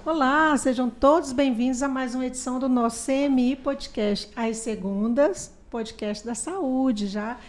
Olá, sejam todos bem-vindos a mais uma edição do nosso CMI Podcast, às segundas, podcast da saúde, já,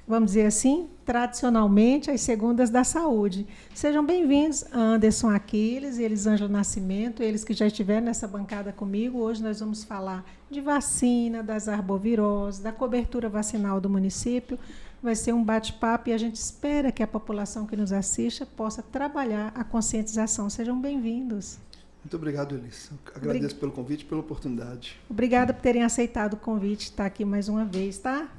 vamos dizer assim, tradicionalmente, às segundas da saúde. Sejam bem-vindos, Anderson Aquiles e Elisângela Nascimento, eles que já estiveram nessa bancada comigo. Hoje nós vamos falar de vacina, das arboviroses, da cobertura vacinal do município. Vai ser um bate-papo e a gente espera que a população que nos assista possa trabalhar a conscientização. Sejam bem-vindos. Muito obrigado, Elis. Agradeço pelo convite e pela oportunidade. Obrigada por terem aceitado o convite, estar aqui mais uma vez, tá?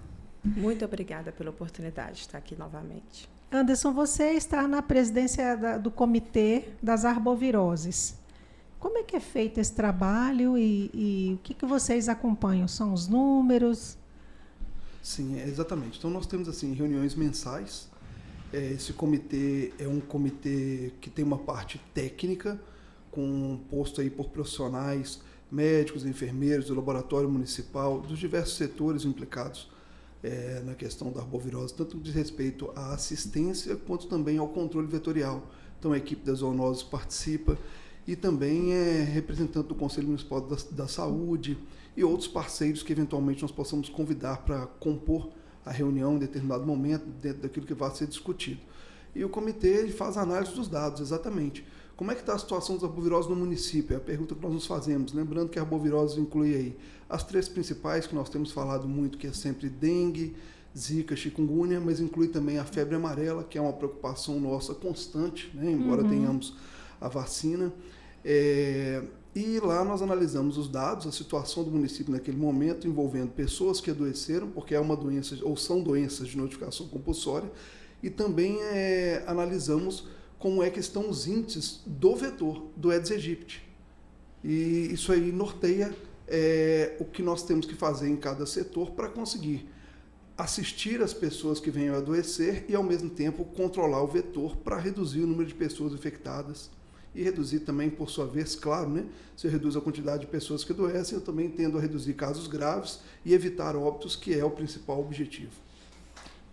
Muito obrigada pela oportunidade de estar aqui novamente. Anderson, você está na presidência do Comitê das Arboviroses. Como é que é feito esse trabalho e o que vocês acompanham? São os números? Sim, exatamente. Então, nós temos assim reuniões mensais. Esse comitê é um comitê que tem uma parte técnica, composto aí por profissionais, médicos, enfermeiros do laboratório municipal, dos diversos setores implicados na questão da arbovirose, tanto de respeito à assistência quanto também ao controle vetorial. Então, a equipe das zoonoses participa e também é representante do Conselho Municipal da Saúde e outros parceiros que eventualmente nós possamos convidar para compor a reunião em determinado momento, dentro daquilo que vai ser discutido. E o comitê ele faz a análise dos dados, exatamente. Como é que está a situação das arboviroses no município? É a pergunta que nós nos fazemos. Lembrando que a arbovirose inclui aí as três principais que nós temos falado muito, que é sempre dengue, zika, chikungunya, mas inclui também a febre amarela, que é uma preocupação nossa constante, né? Embora tenhamos a vacina. E lá nós analisamos os dados, a situação do município naquele momento, envolvendo pessoas que adoeceram, porque é uma doença ou são doenças de notificação compulsória, e também analisamos como é que estão os índices do vetor, do Aedes aegypti. E isso aí norteia o que nós temos que fazer em cada setor para conseguir assistir as pessoas que venham a adoecer e, ao mesmo tempo, controlar o vetor para reduzir o número de pessoas infectadas e reduzir também, por sua vez, claro, né? Se eu reduzo a quantidade de pessoas que adoecem, eu também tendo a reduzir casos graves e evitar óbitos, que é o principal objetivo.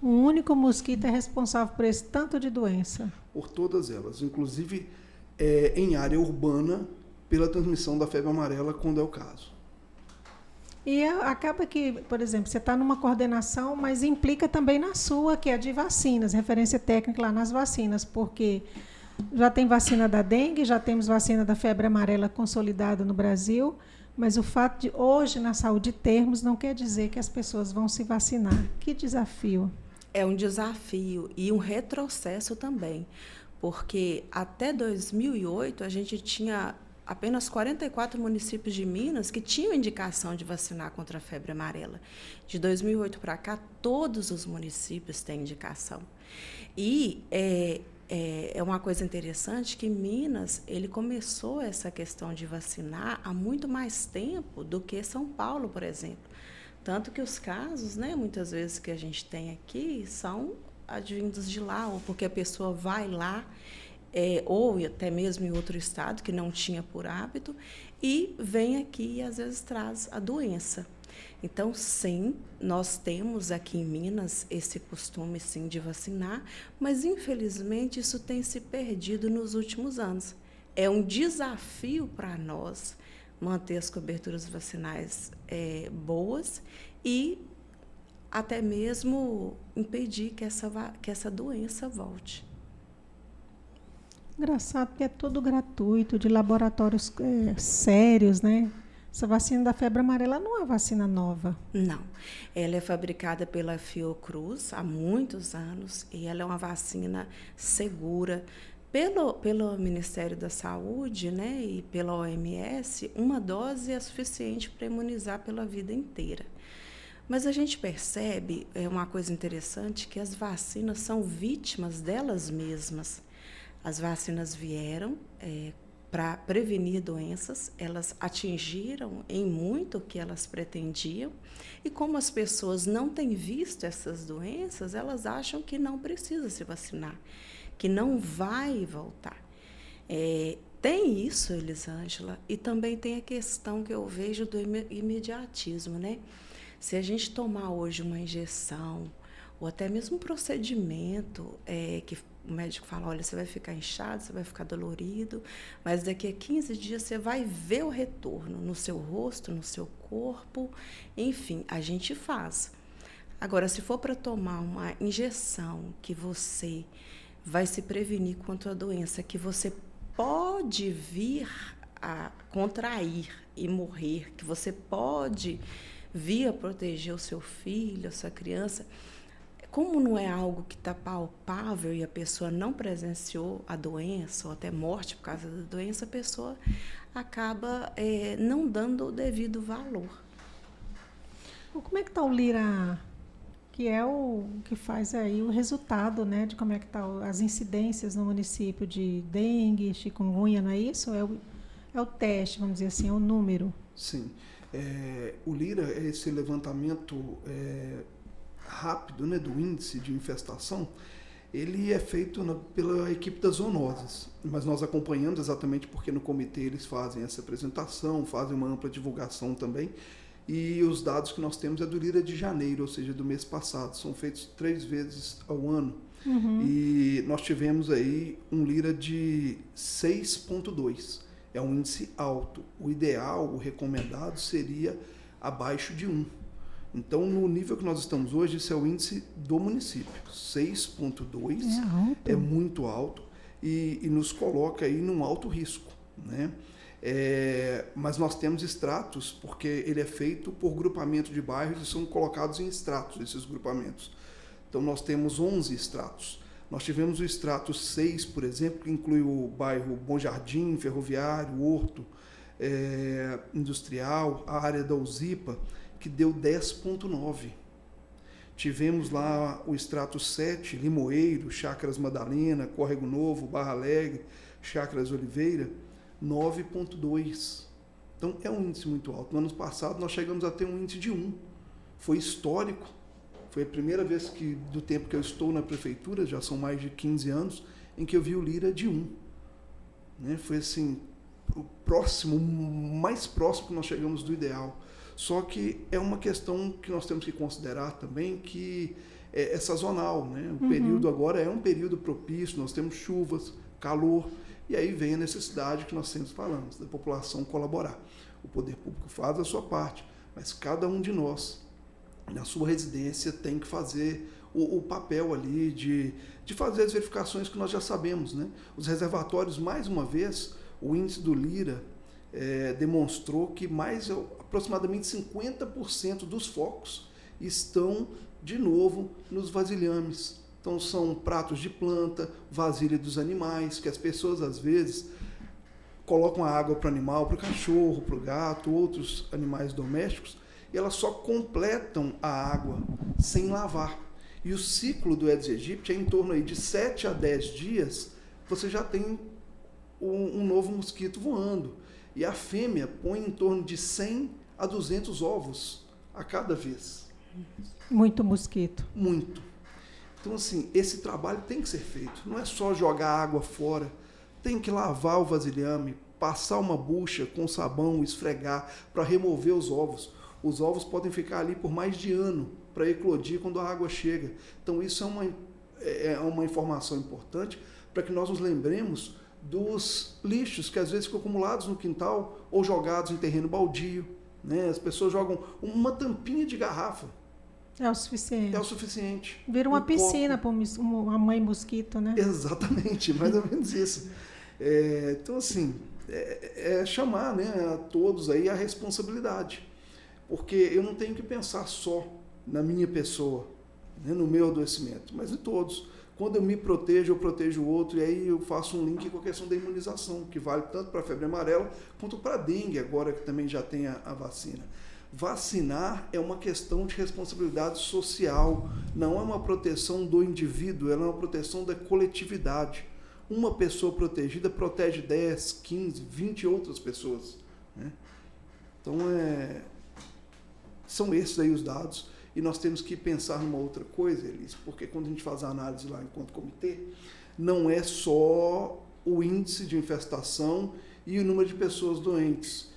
Um único mosquito é responsável por esse tanto de doença? Por todas elas, inclusive em área urbana, pela transmissão da febre amarela, quando é o caso. E acaba que, por exemplo, você está numa coordenação, mas implica também na sua, que é de vacinas, referência técnica lá nas vacinas, porque já tem vacina da dengue, já temos vacina da febre amarela consolidada no Brasil, mas o fato de hoje na saúde termos não quer dizer que as pessoas vão se vacinar. Que desafio! É um desafio e um retrocesso também, porque até 2008 a gente tinha apenas 44 municípios de Minas que tinham indicação de vacinar contra a febre amarela. De 2008 para cá, todos os municípios têm indicação. E é uma coisa interessante que Minas ele começou essa questão de vacinar há muito mais tempo do que São Paulo, por exemplo. Tanto que os casos, né, muitas vezes que a gente tem aqui, são advindos de lá, ou porque a pessoa vai lá, ou até mesmo em outro estado, que não tinha por hábito, e vem aqui e às vezes traz a doença. Então, sim, nós temos aqui em Minas esse costume, sim, de vacinar, mas, infelizmente, isso tem se perdido nos últimos anos. É um desafio para nós manter as coberturas vacinais boas e até mesmo impedir que essa doença volte. Engraçado que é tudo gratuito, de laboratórios sérios, né? Essa vacina da febre amarela não é vacina nova. Não. Ela é fabricada pela Fiocruz há muitos anos e ela é uma vacina segura. Pelo Ministério da Saúde, né, e pela OMS, uma dose é suficiente para imunizar pela vida inteira. Mas a gente percebe, uma coisa interessante, que as vacinas são vítimas delas mesmas. As vacinas vieram para prevenir doenças, elas atingiram em muito o que elas pretendiam, e como as pessoas não têm visto essas doenças, elas acham que não precisa se vacinar, que não vai voltar. Tem isso, Elisângela, e também tem a questão que eu vejo do imediatismo, né? Se a gente tomar hoje uma injeção, ou até mesmo um procedimento que o médico fala, olha, você vai ficar inchado, você vai ficar dolorido, mas daqui a 15 dias você vai ver o retorno no seu rosto, no seu corpo, enfim, a gente faz. Agora, se for para tomar uma injeção que você vai se prevenir contra a doença, que você pode vir a contrair e morrer, que você pode vir a proteger o seu filho, a sua criança, como não é algo que está palpável e a pessoa não presenciou a doença ou até morte por causa da doença, a pessoa acaba não dando o devido valor. Como é que está o Lira, que é o que faz aí o resultado, né, de como é que estão as incidências no município de dengue, chikungunya, não é isso? É o teste, vamos dizer assim, é o número. Sim. O Lira é esse levantamento rápido, né, do índice de infestação. Ele é feito pela equipe das zoonoses, mas nós acompanhamos exatamente porque no comitê eles fazem essa apresentação, fazem uma ampla divulgação também, e os dados que nós temos é do Lira de janeiro, ou seja, do mês passado, são feitos 3 vezes ao ano. E nós tivemos aí um Lira de 6,2, é um índice alto. O ideal, o recomendado seria abaixo de 1. Então, no nível que nós estamos hoje, esse é o índice do município. 6,2 é muito alto e nos coloca aí num alto risco, né? Mas nós temos estratos, porque ele é feito por grupamento de bairros e são colocados em estratos, esses grupamentos. Então, nós temos 11 estratos. Nós tivemos o extrato 6, por exemplo, que inclui o bairro Bom Jardim, Ferroviário, Horto, Industrial, a área da Uzipa, que deu 10,9. Tivemos lá o extrato 7, Limoeiro, Chácaras Madalena, Córrego Novo, Barra Alegre, Chácaras Oliveira, 9,2. Então, é um índice muito alto. No ano passado, nós chegamos a ter um índice de 1. Foi histórico. Foi a primeira vez do tempo que eu estou na prefeitura, já são mais de 15 anos, em que eu vi o Lira de 1. Né? Foi assim, o mais próximo que nós chegamos do ideal. Só que é uma questão que nós temos que considerar também, que é sazonal, né? O período agora é um período propício, nós temos chuvas, calor, e aí vem a necessidade que nós sempre falamos, da população colaborar. O poder público faz a sua parte, mas cada um de nós, na sua residência, tem que fazer o papel ali de fazer as verificações que nós já sabemos, né? Os reservatórios, mais uma vez, o índice do Lira demonstrou que aproximadamente 50% dos focos estão, de novo, nos vasilhames. Então, são pratos de planta, vasilha dos animais, que as pessoas, às vezes, colocam a água para o animal, para o cachorro, para o gato, outros animais domésticos, e elas só completam a água sem lavar. E o ciclo do Aedes aegypti é em torno aí de 7 a 10 dias, você já tem um novo mosquito voando. E a fêmea põe em torno de 100 a 200 ovos a cada vez. Muito mosquito. Muito. Então, assim, esse trabalho tem que ser feito. Não é só jogar água fora. Tem que lavar o vasilhame, passar uma bucha com sabão, esfregar, para remover os ovos. Os ovos podem ficar ali por mais de ano, para eclodir quando a água chega. Então, isso é uma informação importante para que nós nos lembremos dos lixos que às vezes ficam acumulados no quintal ou jogados em terreno baldio. Né? As pessoas jogam uma tampinha de garrafa. É o suficiente. É o suficiente. Vira uma piscina para uma mãe mosquito, né? Exatamente, mais ou menos isso. Então, assim, chamar, né, a todos aí a responsabilidade. Porque eu não tenho que pensar só na minha pessoa, né, no meu adoecimento, mas em todos. Quando eu me protejo, eu protejo o outro, e aí eu faço um link com a questão da imunização, que vale tanto para a febre amarela quanto para a dengue, agora que também já tem a vacina. Vacinar é uma questão de responsabilidade social, não é uma proteção do indivíduo, ela é uma proteção da coletividade. Uma pessoa protegida protege 10, 15, 20 outras pessoas. Né? Então, são esses aí os dados. E nós temos que pensar numa outra coisa, Elis, porque quando a gente faz a análise lá enquanto comitê, não é só o índice de infestação e o número de pessoas doentes.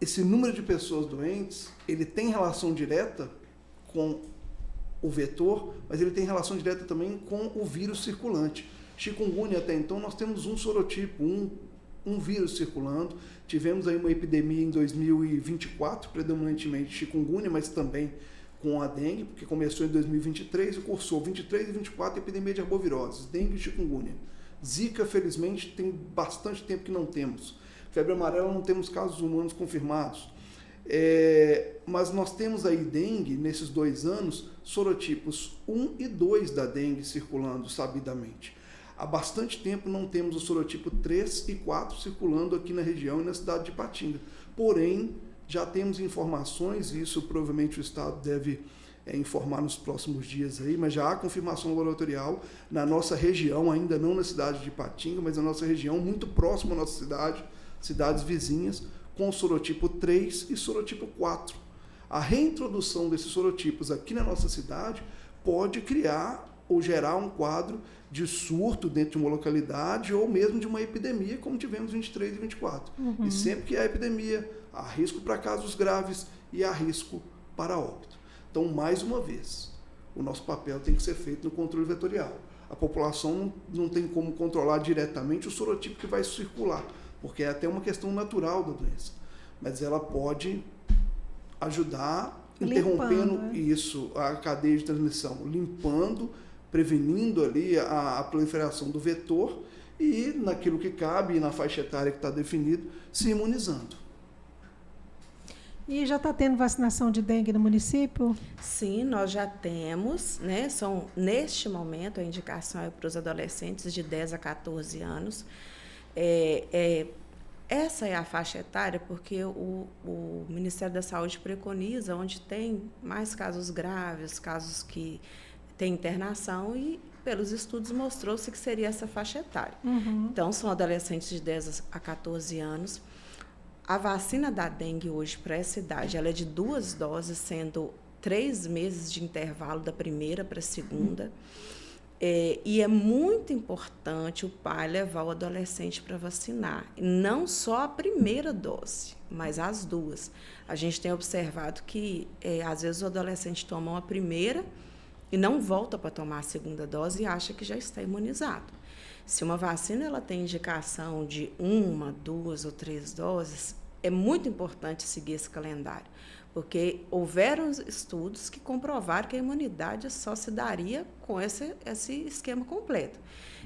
Esse número de pessoas doentes, ele tem relação direta com o vetor, mas ele tem relação direta também com o vírus circulante. Chikungunya, até então, nós temos um sorotipo, um vírus circulando. Tivemos aí uma epidemia em 2024, predominantemente chikungunya, mas também com a dengue, porque começou em 2023 e cursou 23 e 24 epidemia de arboviroses, dengue e chikungunya. Zika, felizmente, tem bastante tempo que não temos. Febre amarela, não temos casos humanos confirmados. Mas nós temos aí dengue, nesses 2 anos, sorotipos 1 e 2 da dengue circulando sabidamente. Há bastante tempo não temos o sorotipo 3 e 4 circulando aqui na região e na cidade de Ipatinga. Porém, já temos informações, e isso provavelmente o Estado deve informar nos próximos dias aí, mas já há confirmação laboratorial na nossa região, ainda não na cidade de Ipatinga, mas na nossa região, muito próximo à nossa cidade, cidades vizinhas, com sorotipo 3 e sorotipo 4. A reintrodução desses sorotipos aqui na nossa cidade pode criar ou gerar um quadro de surto dentro de uma localidade ou mesmo de uma epidemia, como tivemos em 23 e 24. E sempre que há epidemia, há risco para casos graves e há risco para óbito. Então, mais uma vez, o nosso papel tem que ser feito no controle vetorial. A população não tem como controlar diretamente o sorotipo que vai circular, porque é até uma questão natural da doença. Mas ela pode ajudar, interrompendo isso, a cadeia de transmissão, limpando, prevenindo ali a proliferação do vetor e, naquilo que cabe, na faixa etária que está definido, se imunizando. E já está tendo vacinação de dengue no município? Sim, nós já temos, né? Neste momento, a indicação é para os adolescentes de 10 a 14 anos. Essa é a faixa etária porque o Ministério da Saúde preconiza onde tem mais casos graves, casos que têm internação, e pelos estudos mostrou-se que seria essa faixa etária. Então, são adolescentes de 10 a 14 anos. A vacina da dengue hoje, para essa idade, ela é de 2 doses, sendo 3 meses de intervalo da primeira para a segunda. E é muito importante o pai levar o adolescente para vacinar. Não só a primeira dose, mas as 2. A gente tem observado que, às vezes, o adolescente toma a primeira e não volta para tomar a segunda dose e acha que já está imunizado. Se uma vacina ela tem indicação de 1, 2 ou 3 doses, é muito importante seguir esse calendário, porque houveram estudos que comprovaram que a imunidade só se daria com esse esquema completo.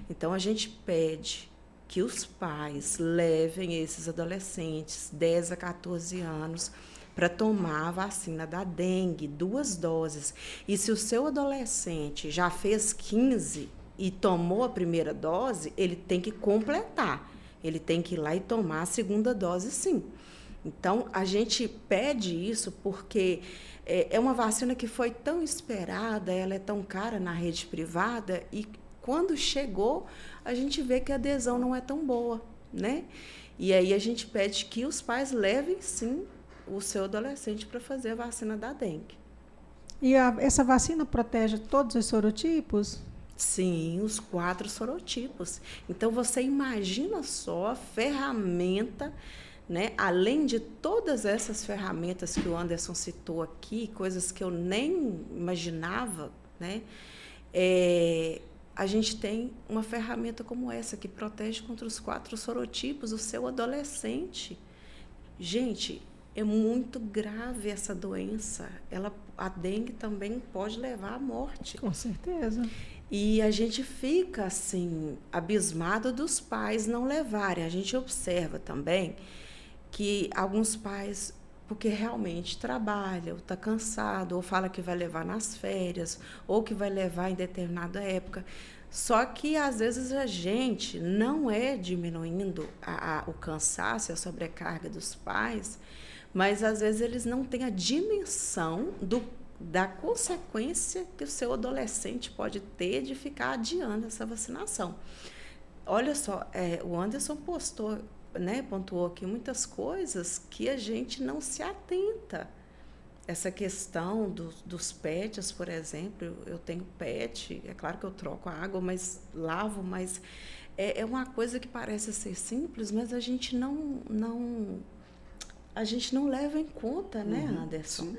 Então, a gente pede que os pais levem esses adolescentes, 10 a 14 anos, para tomar a vacina da dengue, 2 doses. E se o seu adolescente já fez 15 e tomou a primeira dose, ele tem que completar. Ele tem que ir lá e tomar a segunda dose, sim. Então, a gente pede isso porque é uma vacina que foi tão esperada, ela é tão cara na rede privada, e quando chegou, a gente vê que a adesão não é tão boa, né? E aí a gente pede que os pais levem, sim, o seu adolescente para fazer a vacina da dengue. E essa vacina protege todos os sorotipos? Sim, os 4 sorotipos. Então, você imagina só a ferramenta, né? Além de todas essas ferramentas que o Anderson citou aqui, coisas que eu nem imaginava, né? A gente tem uma ferramenta como essa, que protege contra os 4 sorotipos o seu adolescente. Gente, é muito grave essa doença. A dengue também pode levar à morte. Com certeza. E a gente fica, assim, abismado dos pais não levarem. A gente observa também que alguns pais, porque realmente trabalham, está cansado, ou fala que vai levar nas férias, ou que vai levar em determinada época. Só que, às vezes, a gente não é diminuindo o cansaço e a sobrecarga dos pais, mas, às vezes, eles não têm a dimensão da consequência que o seu adolescente pode ter de ficar adiando essa vacinação. Olha só, o Anderson postou, né, pontuou aqui muitas coisas que a gente não se atenta. Essa questão dos PETs, por exemplo, eu tenho PET, é claro que eu troco a água, mas lavo, mas é uma coisa que parece ser simples, mas a gente não leva em conta, né, Anderson? Sim.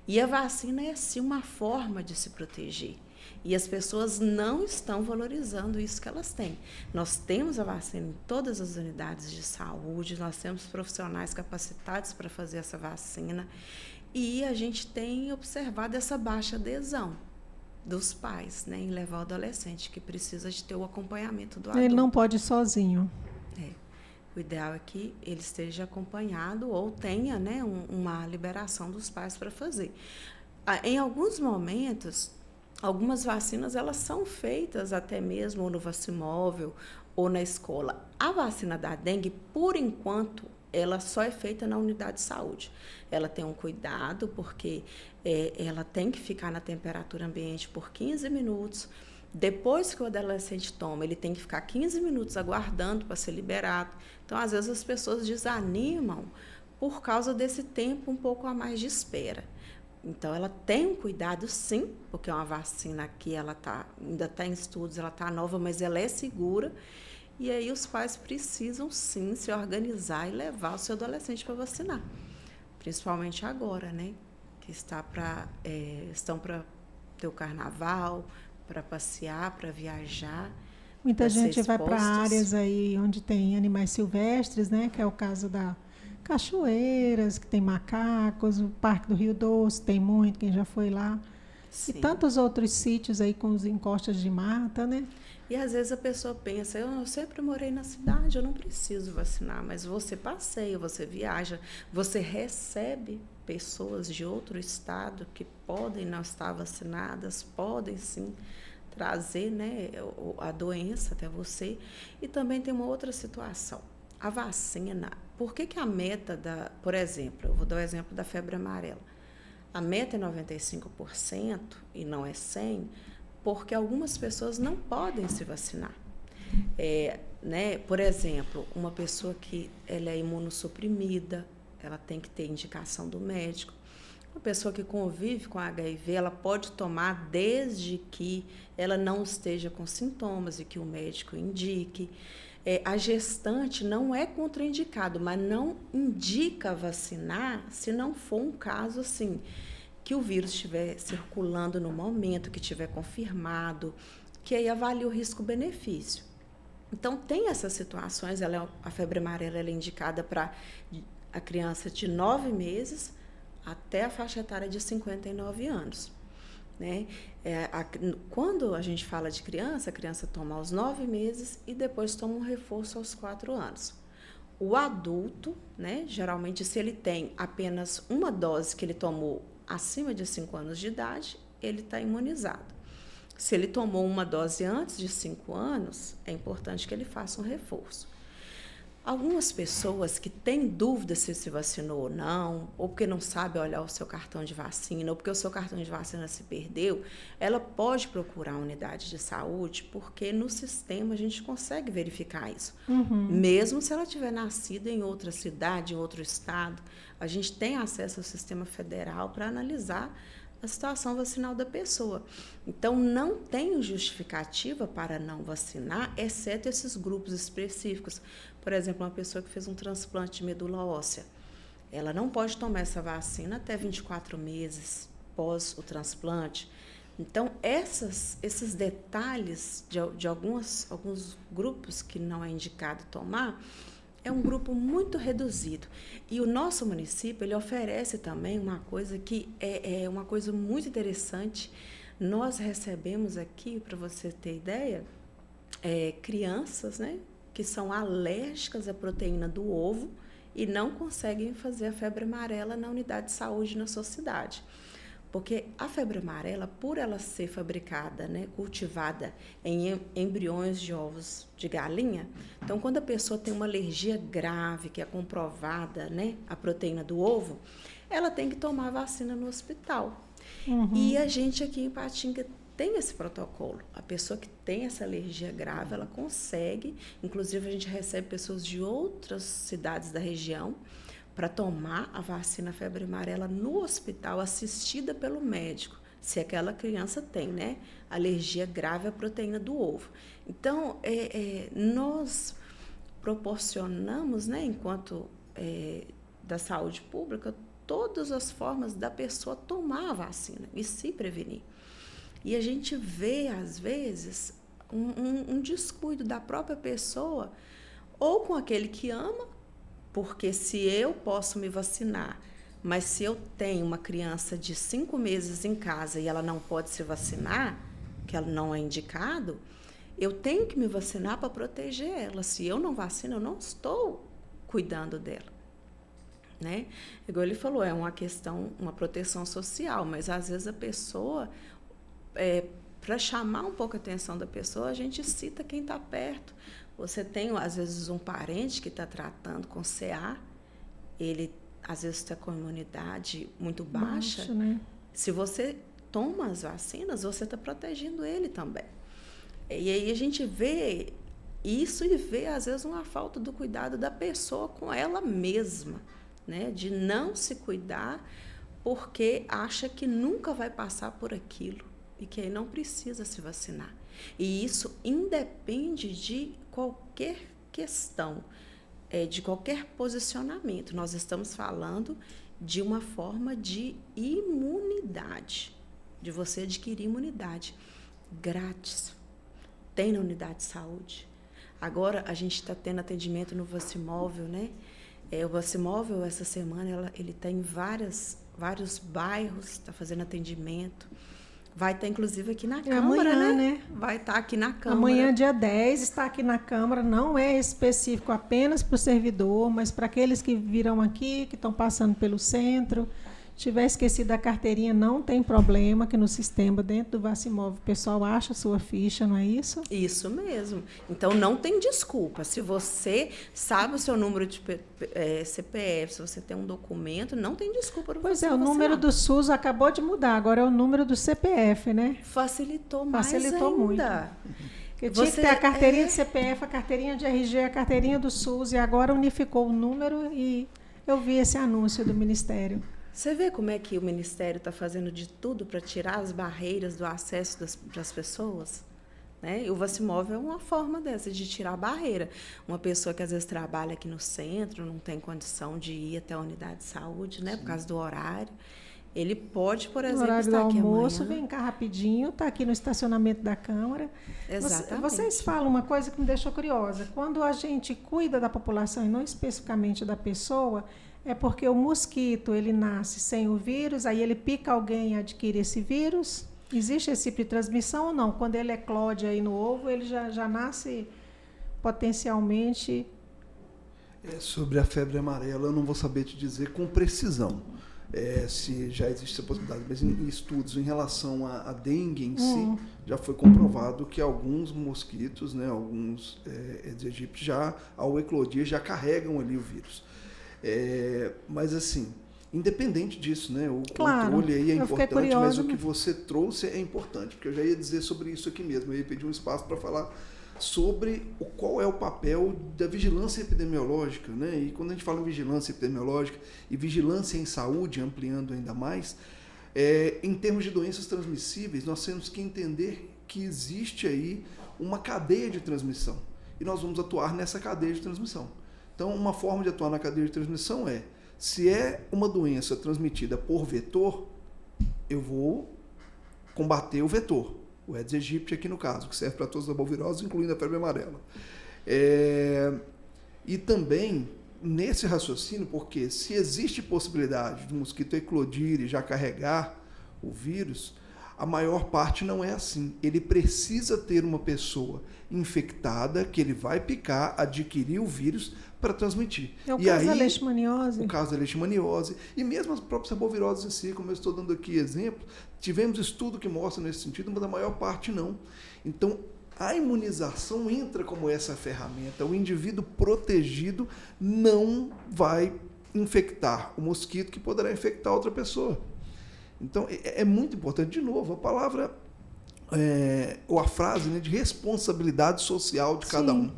E a vacina é, sim, uma forma de se proteger. E as pessoas não estão valorizando isso que elas têm. Nós temos a vacina em todas as unidades de saúde, nós temos profissionais capacitados para fazer essa vacina, e a gente tem observado essa baixa adesão dos pais, né, em levar o adolescente, que precisa de ter o acompanhamento do adulto. Ele não pode ir sozinho. O ideal é que ele esteja acompanhado ou tenha, né, uma liberação dos pais para fazer. Em alguns momentos, algumas vacinas elas são feitas até mesmo no vacimóvel ou na escola. A vacina da dengue, por enquanto, ela só é feita na unidade de saúde. Ela tem um cuidado, porque ela tem que ficar na temperatura ambiente por 15 minutos. Depois que o adolescente toma, ele tem que ficar 15 minutos aguardando para ser liberado. Então, às vezes, as pessoas desanimam por causa desse tempo um pouco a mais de espera. Então, ela tem um cuidado, sim, porque é uma vacina que ela ainda está em estudos, ela está nova, mas ela é segura. E aí os pais precisam, sim, se organizar e levar o seu adolescente para vacinar. Principalmente agora, né? Que estão para ter o carnaval, para passear, para viajar. Muita gente vai para áreas aí onde tem animais silvestres, né? Que é o caso da cachoeiras, que tem macacos, o Parque do Rio Doce tem muito, quem já foi lá. Sim. E tantos outros sítios aí com os encostas de mata, né? E às vezes a pessoa pensa, eu sempre morei na cidade, eu não preciso vacinar, mas você passeia, você viaja, você recebe pessoas de outro estado que podem não estar vacinadas, podem sim trazer, né, a doença até você. E também tem uma outra situação. A vacina, por que a meta por exemplo, eu vou dar o exemplo da febre amarela. A meta é 95% e não é 100%, porque algumas pessoas não podem se vacinar. Né? Por exemplo, uma pessoa que ela é imunossuprimida, ela tem que ter indicação do médico. Uma pessoa que convive com HIV, ela pode tomar desde que ela não esteja com sintomas e que o médico indique. A gestante não é contraindicado, mas não indica vacinar se não for um caso assim, que o vírus estiver circulando no momento, que estiver confirmado, que aí avalia o risco-benefício. Então, tem essas situações, a febre amarela ela é indicada para a criança de 9 meses até a faixa etária de 59 anos. Né? Quando a gente fala de criança, a criança toma aos 9 meses e depois toma um reforço aos 4 anos. O adulto, né, geralmente, se ele tem apenas uma dose que ele tomou acima de 5 anos de idade, ele está imunizado. Se ele tomou uma dose antes de 5 anos, é importante que ele faça um reforço. Algumas pessoas que têm dúvida se vacinou ou não, ou porque não sabe olhar o seu cartão de vacina, ou porque o seu cartão de vacina se perdeu, ela pode procurar a unidade de saúde, porque no sistema a gente consegue verificar isso. Uhum. Mesmo se ela tiver nascido em outra cidade, em outro estado, a gente tem acesso ao sistema federal para analisar a situação vacinal da pessoa. Então, não tem justificativa para não vacinar, exceto esses grupos específicos. Por exemplo, uma pessoa que fez um transplante de medula óssea, ela não pode tomar essa vacina até 24 meses pós o transplante. Então, esses detalhes de alguns grupos que não é indicado tomar, é um grupo muito reduzido. E o nosso município, ele oferece também uma coisa que é uma coisa muito interessante. Nós recebemos aqui, para você ter ideia, crianças, né, que são alérgicas à proteína do ovo e não conseguem fazer a febre amarela na unidade de saúde na sua cidade. Porque a febre amarela, por ela ser fabricada, né, cultivada em embriões de ovos de galinha, então quando a pessoa tem uma alergia grave, que é comprovada, né, a proteína do ovo, ela tem que tomar vacina no hospital. Uhum. E a gente aqui em Ipatinga tem esse protocolo. A pessoa que tem essa alergia grave, ela consegue, inclusive a gente recebe pessoas de outras cidades da região, para tomar a vacina febre amarela no hospital, assistida pelo médico, se aquela criança tem, né, alergia grave à proteína do ovo. Então, nós proporcionamos, né, enquanto da saúde pública, todas as formas da pessoa tomar a vacina e se prevenir. E a gente vê, às vezes, um descuido da própria pessoa, ou com aquele que ama, porque se eu posso me vacinar, mas se eu tenho uma criança de 5 meses em casa e ela não pode se vacinar, que ela não é indicado, eu tenho que me vacinar para proteger ela. Se eu não vacino, eu não estou cuidando dela. Né? Igual ele falou, é uma questão, uma proteção social, mas às vezes a pessoa, para chamar um pouco a atenção da pessoa, a gente cita quem está perto. Você tem, às vezes, um parente que está tratando com CA, ele, às vezes, está com imunidade muito baixa. Né? Se você toma as vacinas, você está protegendo ele também. E aí a gente vê isso e vê, às vezes, uma falta do cuidado da pessoa com ela mesma, né? De não se cuidar porque acha que nunca vai passar por aquilo e que aí não precisa se vacinar. E isso independe de qualquer questão, de qualquer posicionamento. Nós estamos falando de uma forma de imunidade, de você adquirir imunidade grátis. Tem na unidade de saúde. Agora, a gente está tendo atendimento no Vacimóvel, né? O Vacimóvel, essa semana, ele está em vários bairros, está fazendo atendimento. Vai estar, inclusive, aqui na Câmara, amanhã, né? Vai estar aqui na Câmara. Amanhã, dia 10, está aqui na Câmara. Não é específico apenas para o servidor, mas para aqueles que virão aqui, que estão passando pelo centro. Tiver esquecido a carteirinha, não tem problema, que no sistema, dentro do Vacimóvel, o pessoal acha a sua ficha, não é isso? Isso mesmo. Então, não tem desculpa. Se você sabe o seu número de CPF, se você tem um documento, não tem desculpa. Pois é, o número do SUS acabou de mudar, agora é o número do CPF, né? Facilitou mais Facilitou ainda. Muito. Porque tinha que ter a carteirinha de CPF, a carteirinha de RG, a carteirinha do SUS, e agora unificou o número e eu vi esse anúncio do Ministério. Você vê como é que o Ministério está fazendo de tudo para tirar as barreiras do acesso das pessoas? Né? E o Vacimóvel é uma forma dessa, de tirar a barreira. Uma pessoa que às vezes trabalha aqui no centro, não tem condição de ir até a unidade de saúde, né, por causa do horário, ele pode, por exemplo, horário estar do aqui almoço, amanhã. vem cá rapidinho, está aqui no estacionamento da Câmara. Exatamente. Vocês falam uma coisa que me deixou curiosa. Quando a gente cuida da população, e não especificamente da pessoa, é porque o mosquito, ele nasce sem o vírus, aí ele pica alguém e adquire esse vírus? Existe esse tipo de transmissão ou não? Quando ele eclode aí no ovo, ele já nasce potencialmente... Sobre a febre amarela, eu não vou saber te dizer com precisão se já existe essa possibilidade, mas em estudos em relação à dengue em si, já foi comprovado que alguns mosquitos, né, alguns Aedes aegypti, já ao eclodir, já carregam ali o vírus. Mas assim, independente disso, né, o controle aí é importante, mas o que você trouxe é importante, porque eu já ia dizer sobre isso aqui mesmo, eu ia pedir um espaço para falar sobre qual é o papel da vigilância epidemiológica, né? E quando a gente fala em vigilância epidemiológica e vigilância em saúde, ampliando ainda mais, em termos de doenças transmissíveis, nós temos que entender que existe aí uma cadeia de transmissão e nós vamos atuar nessa cadeia de transmissão. Então, uma forma de atuar na cadeia de transmissão se é uma doença transmitida por vetor, eu vou combater o vetor. O Aedes aegypti aqui no caso, que serve para todas as arboviroses, incluindo a febre amarela. E também, nesse raciocínio, porque se existe possibilidade do mosquito eclodir e já carregar o vírus, a maior parte não é assim. Ele precisa ter uma pessoa infectada que ele vai picar, adquirir o vírus para transmitir. É o caso da leishmaniose. O caso da leishmaniose. E mesmo as próprias arboviroses em si, como eu estou dando aqui exemplo, tivemos estudo que mostra nesse sentido, mas a maior parte não. Então, a imunização entra como essa ferramenta. O indivíduo protegido não vai infectar o mosquito que poderá infectar outra pessoa. Então, é muito importante, de novo, a palavra, ou a frase, né, de responsabilidade social de cada um.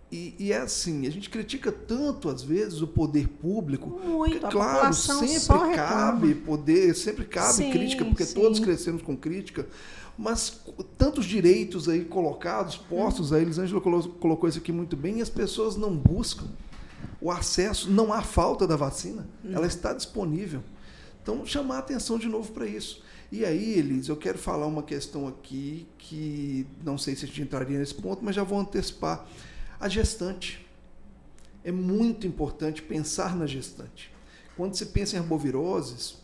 E é assim, a gente critica tanto, às vezes, o poder público. Muito, porque, a claro, população só sempre cabe crítica, porque todos crescemos com crítica, mas tantos direitos aí colocados, postos aí, Elisângela colocou isso aqui muito bem, e as pessoas não buscam. o acesso, não há falta da vacina, ela está disponível. Então, chamar a atenção de novo para isso. E aí, Elis, eu quero falar uma questão aqui que não sei se a gente entraria nesse ponto, mas já vou antecipar. A gestante. É muito importante pensar na gestante. Quando se pensa em arboviroses,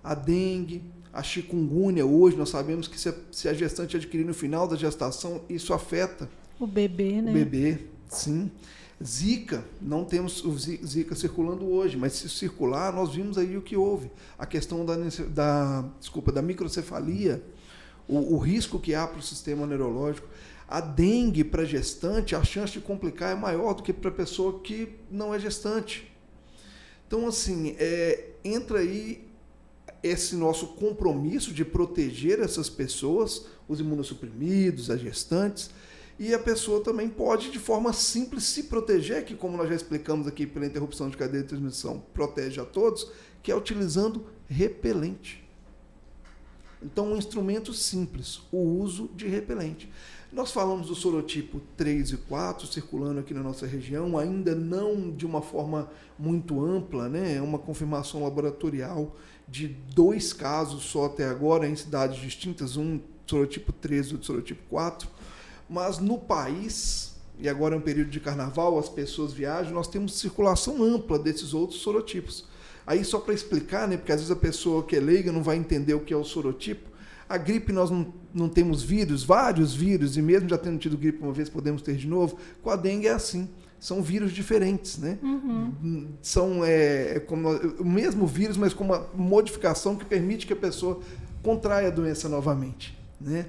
a dengue, a chikungunya, hoje nós sabemos que se a gestante adquirir no final da gestação, isso afeta o bebê, né? O bebê, sim. Zika, não temos o Zika circulando hoje, mas se circular, nós vimos aí o que houve. A questão da microcefalia, o risco que há para o sistema neurológico. A dengue para gestante, a chance de complicar é maior do que para a pessoa que não é gestante. Então, assim, entra aí esse nosso compromisso de proteger essas pessoas, os imunossuprimidos, as gestantes, e a pessoa também pode, de forma simples, se proteger, que como nós já explicamos aqui pela interrupção de cadeia de transmissão, protege a todos, que é utilizando repelente. Então, um instrumento simples, o uso de repelente. Nós falamos do sorotipo 3 e 4 circulando aqui na nossa região, ainda não de uma forma muito ampla, né? É uma confirmação laboratorial de 2 casos só até agora, em cidades distintas, um sorotipo 3 e outro sorotipo 4. Mas no país, e agora é um período de carnaval, as pessoas viajam, nós temos circulação ampla desses outros sorotipos. Aí só para explicar, né, porque às vezes a pessoa que é leiga não vai entender o que é o sorotipo. A gripe nós não temos vírus, vários vírus, e mesmo já tendo tido gripe uma vez, podemos ter de novo. Com a dengue é assim, são vírus diferentes, né? São como o mesmo vírus, mas com uma modificação que permite que a pessoa contraia a doença novamente, né?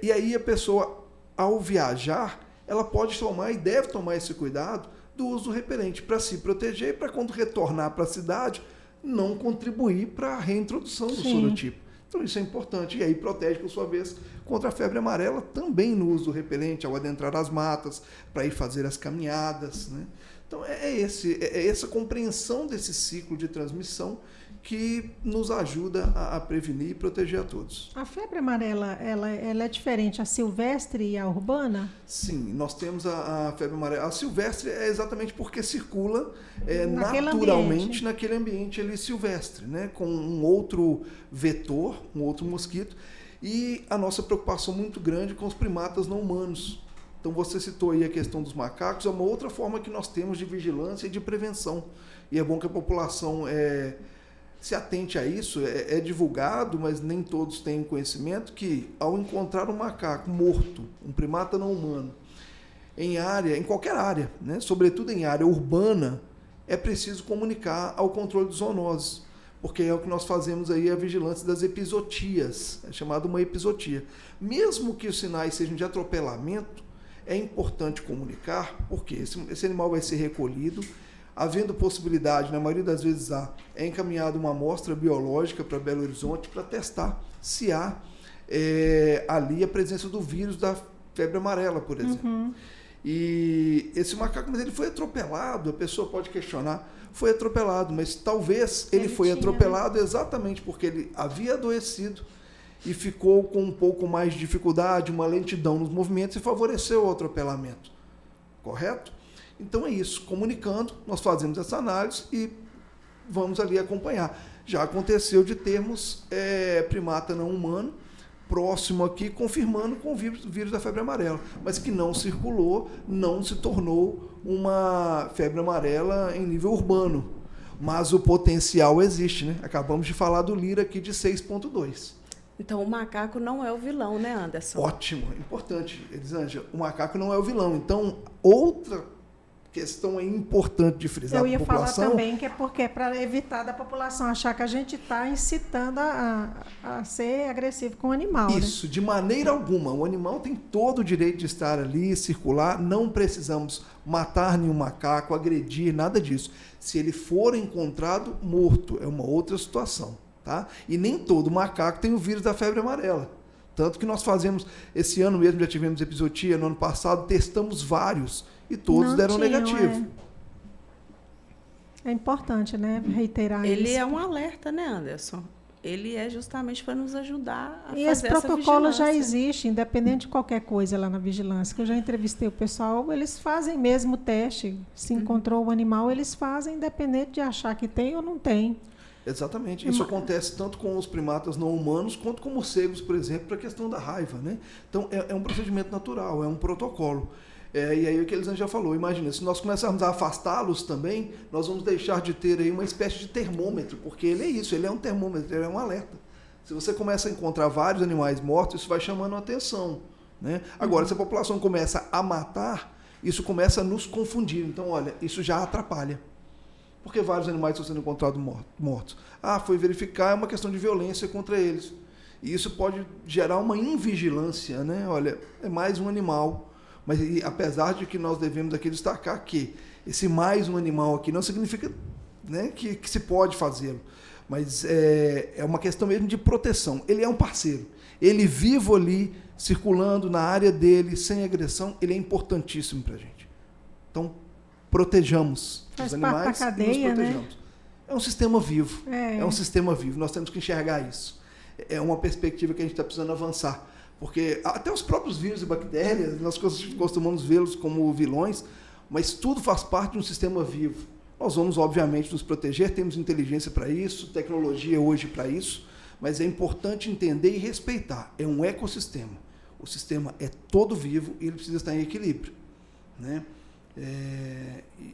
E aí a pessoa, ao viajar, ela pode tomar e deve tomar esse cuidado do uso do repelente para se proteger e para quando retornar para a cidade não contribuir para a reintrodução do sorotipo. Então isso é importante. E aí protege, por sua vez, contra a febre amarela também no uso do repelente, ao adentrar as matas, para ir fazer as caminhadas, né? Então é essa compreensão desse ciclo de transmissão que nos ajuda a prevenir e proteger a todos. A febre amarela, ela é diferente, a silvestre e a urbana? Sim, nós temos a febre amarela. A silvestre é exatamente porque circula naturalmente naquele ambiente ali silvestre, né? Com um outro vetor, um outro mosquito, e a nossa preocupação muito grande com os primatas não humanos. Então você citou aí a questão dos macacos, é uma outra forma que nós temos de vigilância e de prevenção. E é bom que a população se atente a isso, é divulgado, mas nem todos têm conhecimento que ao encontrar um macaco morto, um primata não humano, em qualquer área, né, sobretudo em área urbana, é preciso comunicar ao controle de zoonoses, porque é o que nós fazemos aí, a vigilância das epizotias, é chamada uma epizotia. Mesmo que os sinais sejam de atropelamento, é importante comunicar, porque esse animal vai ser recolhido, havendo possibilidade, na maioria das vezes é encaminhada uma amostra biológica para Belo Horizonte para testar se há ali a presença do vírus da febre amarela, por exemplo. E esse macaco, mas ele foi atropelado, a pessoa pode questionar, foi atropelado, mas talvez ele foi atropelado exatamente porque ele havia adoecido e ficou com um pouco mais de dificuldade, uma lentidão nos movimentos e favoreceu o atropelamento. Correto? Então é isso, comunicando, nós fazemos essa análise e vamos ali acompanhar. Já aconteceu de termos primata não humano próximo aqui, confirmando com o vírus da febre amarela, mas que não circulou, não se tornou uma febre amarela em nível urbano. Mas o potencial existe, né? Acabamos de falar do Lira aqui de 6,2. Então, o macaco não é o vilão, né, Anderson? Ótimo, importante, Elisângela. O macaco não é o vilão. Então, outra questão importante de frisar para a população. Eu ia falar também que é porque é para evitar da população achar que a gente está incitando a ser agressivo com o animal. Isso, né? De maneira alguma. O animal tem todo o direito de estar ali, circular. Não precisamos matar nenhum macaco, agredir, nada disso. Se ele for encontrado morto, é uma outra situação. Tá? E nem todo macaco tem o vírus da febre amarela. Tanto que nós fazemos, esse ano mesmo já tivemos epizotia, no ano passado testamos vários e todos não deram negativo. É importante, né, reiterar isso. Ele é um alerta, né, Anderson? ele é justamente para nos ajudar a fazer E esse essa protocolo já vigilância. existe, independente de qualquer coisa lá na vigilância, que eu já entrevistei o pessoal, eles fazem mesmo o teste. Se encontrou o animal, eles fazem, independente de achar que tem ou não tem. Exatamente. Isso acontece tanto com os primatas não humanos quanto com morcegos, por exemplo, para a questão da raiva, né? Então, é um procedimento natural, é um protocolo. E aí o que a Elisângela já falou, imagina, se nós começarmos a afastá-los também, nós vamos deixar de ter aí uma espécie de termômetro, porque ele é isso, ele é um termômetro, ele é um alerta. Se você começa a encontrar vários animais mortos, isso vai chamando a atenção, né? Agora, se a população começa a matar, isso começa a nos confundir. Então, olha, isso já atrapalha. Porque vários animais estão sendo encontrados mortos. Foi verificar, é uma questão de violência contra eles. E isso pode gerar uma invigilância, né? Olha, é mais um animal. Mas apesar de que nós devemos aqui destacar que esse mais um animal aqui não significa, né, que se pode fazê-lo. Mas é uma questão mesmo de proteção. Ele é um parceiro. Ele vivo ali, circulando na área dele, sem agressão, ele é importantíssimo para a gente. Então, protejamos os animais da cadeia, e nos protejamos. Né? É um sistema vivo. É um sistema vivo. Nós temos que enxergar isso. É uma perspectiva que a gente está precisando avançar. Porque até os próprios vírus e bactérias, nós costumamos vê-los como vilões, mas tudo faz parte de um sistema vivo. Nós vamos, obviamente, nos proteger, temos inteligência para isso, tecnologia hoje para isso, mas é importante entender e respeitar. É um ecossistema. O sistema é todo vivo e ele precisa estar em equilíbrio, né?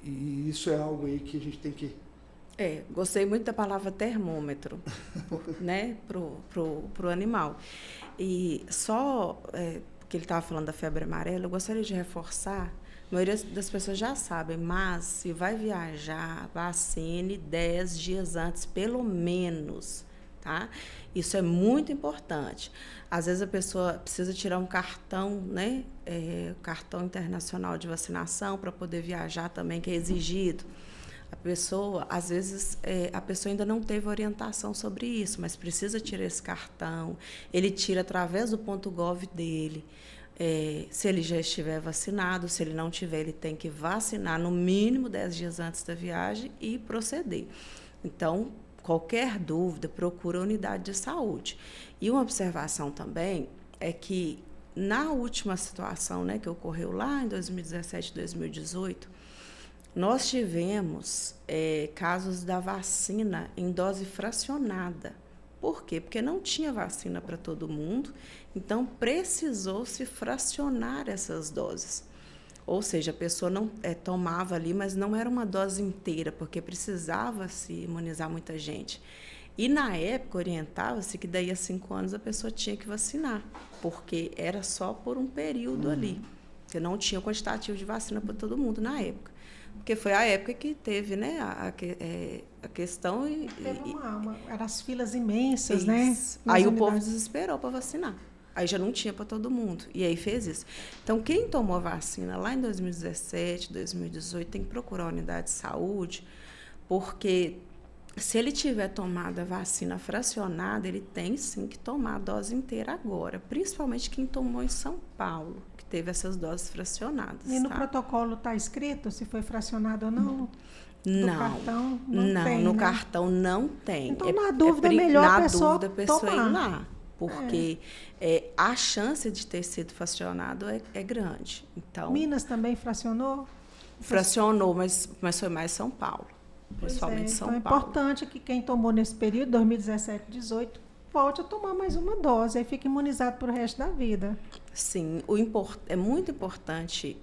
E isso é algo aí que a gente tem que... Gostei muito da palavra termômetro, né, pro animal. E só porque ele estava falando da febre amarela, eu gostaria de reforçar, a maioria das pessoas já sabem, mas se vai viajar, vacine 10 dias antes, pelo menos, tá? Isso é muito importante. Às vezes a pessoa precisa tirar um cartão, né, cartão internacional de vacinação para poder viajar também, que é exigido. A pessoa, às vezes, a pessoa ainda não teve orientação sobre isso, mas precisa tirar esse cartão. Ele tira através do .gov dele. Se ele já estiver vacinado, se ele não tiver, ele tem que vacinar no mínimo 10 dias antes da viagem e proceder. Então, qualquer dúvida, procura a unidade de saúde. E uma observação também é que, na última situação, né, que ocorreu lá em 2017, 2018, nós tivemos casos da vacina em dose fracionada. Por quê? Porque não tinha vacina para todo mundo, então precisou-se fracionar essas doses. Ou seja, a pessoa não tomava ali, mas não era uma dose inteira, porque precisava se imunizar muita gente. E, na época, orientava-se que daí a 5 anos a pessoa tinha que vacinar, porque era só por um período ali, porque não tinha quantitativo de vacina para todo mundo na época. Porque foi a época que teve, né, a questão... Eram as filas imensas, isso, né? Aí o povo desesperou para vacinar. Aí já não tinha para todo mundo. E aí fez isso. Então, quem tomou a vacina lá em 2017, 2018, tem que procurar a unidade de saúde, porque se ele tiver tomado a vacina fracionada, ele tem sim que tomar a dose inteira agora. Principalmente quem tomou em São Paulo, que teve essas doses fracionadas. E no protocolo está escrito se foi fracionado ou não? Não, cartão não tem, no né? cartão não tem. Então, na dúvida, é melhor a pessoa tomar. Ir lá, porque a chance de ter sido fracionado é grande. Então, Minas também fracionou? Fracionou, mas foi mais São Paulo, principalmente São Paulo. Paulo. É importante que quem tomou nesse período, 2017, 2018, volte a tomar mais uma dose, aí fica imunizado para o resto da vida. Sim, é muito importante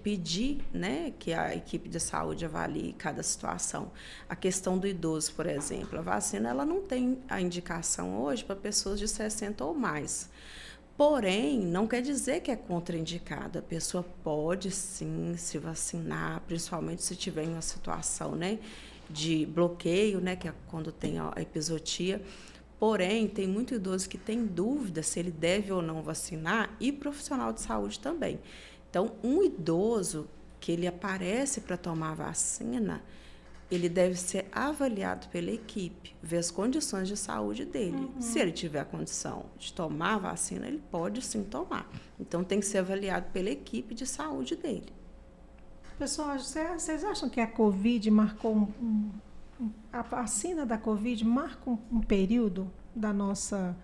pedir, né, que a equipe de saúde avalie cada situação. A questão do idoso, por exemplo, a vacina ela não tem a indicação hoje para pessoas de 60 ou mais. Porém, não quer dizer que é contraindicado. A pessoa pode, sim, se vacinar, principalmente se tiver em uma situação, né, de bloqueio, né, que é quando tem a epizotia. Porém, tem muito idoso que tem dúvida se ele deve ou não vacinar e profissional de saúde também. Então, um idoso que ele aparece para tomar a vacina, ele deve ser avaliado pela equipe, ver as condições de saúde dele. Uhum. Se ele tiver a condição de tomar a vacina, ele pode sim tomar. Então, tem que ser avaliado pela equipe de saúde dele. Pessoal, vocês acham que a Covid marcou a vacina da Covid marca um período da nossa